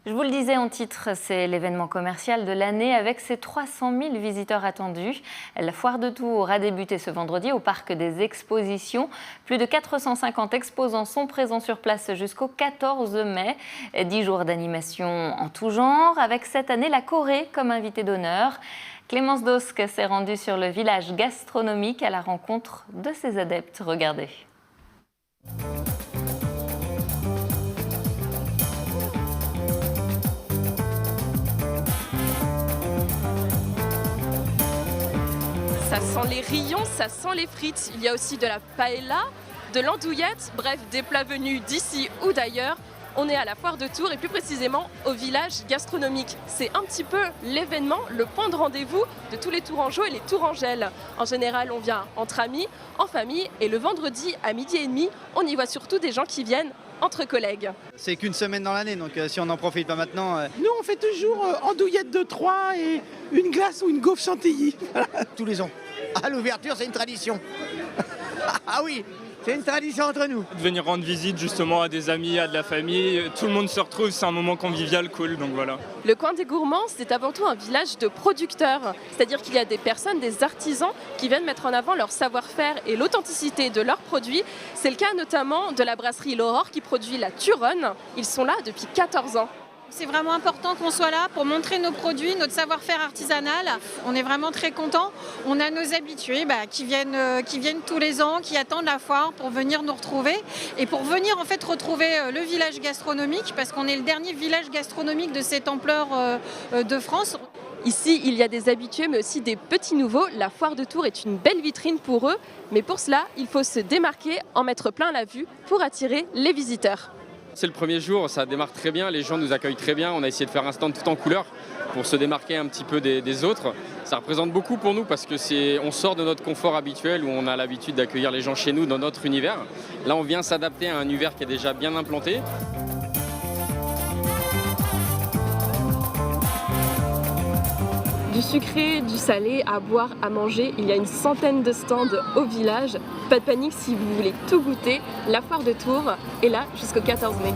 Je vous le disais en titre, c'est l'événement commercial de l'année avec ses 300 000 visiteurs attendus. La foire de Tours a débuté ce vendredi au parc des expositions. Plus de 450 exposants sont présents sur place jusqu'au 14 mai. 10 jours d'animation en tout genre, avec cette année la Corée comme invitée d'honneur. Clémence Dosque s'est rendue sur le village gastronomique à la rencontre de ses adeptes. Regardez. Ça sent les rillons, ça sent les frites. Il y a aussi de la paella, de l'andouillette, bref, des plats venus d'ici ou d'ailleurs. On est à la foire de Tours et plus précisément au village gastronomique. C'est un petit peu l'événement, le point de rendez-vous de tous les Tourangeaux et les Tourangelles. En général, on vient entre amis, en famille et le vendredi à 12h30, on y voit surtout des gens qui viennent entre collègues. C'est qu'une semaine dans l'année, donc si on n'en profite pas maintenant... Nous, on fait toujours andouillette de Troyes et une glace ou une gaufre chantilly. Tous les ans. À l'ouverture, c'est une tradition. Ah oui, c'est une tradition entre nous. Venir rendre visite justement à des amis, à de la famille, tout le monde se retrouve, c'est un moment convivial, cool, donc voilà. Le coin des gourmands, c'est avant tout un village de producteurs, c'est-à-dire qu'il y a des personnes, des artisans qui viennent mettre en avant leur savoir-faire et l'authenticité de leurs produits. C'est le cas notamment de la brasserie L'Aurore qui produit la Turonne. Ils sont là depuis 14 ans. C'est vraiment important qu'on soit là pour montrer nos produits, notre savoir-faire artisanal. On est vraiment très contents. On a nos habitués qui viennent tous les ans, qui attendent la foire pour venir nous retrouver et pour venir en fait retrouver le village gastronomique parce qu'on est le dernier village gastronomique de cette ampleur de France. Ici, il y a des habitués mais aussi des petits nouveaux. La foire de Tours est une belle vitrine pour eux, mais pour cela, il faut se démarquer, en mettre plein la vue pour attirer les visiteurs. C'est le premier jour, ça démarre très bien, les gens nous accueillent très bien, on a essayé de faire un stand tout en couleur pour se démarquer un petit peu des autres. Ça représente beaucoup pour nous parce que on sort de notre confort habituel où on a l'habitude d'accueillir les gens chez nous dans notre univers. Là on vient s'adapter à un univers qui est déjà bien implanté. Du sucré, du salé, à boire, à manger, il y a une centaine de stands au village. Pas de panique si vous voulez tout goûter, la foire de Tours est là jusqu'au 14 mai.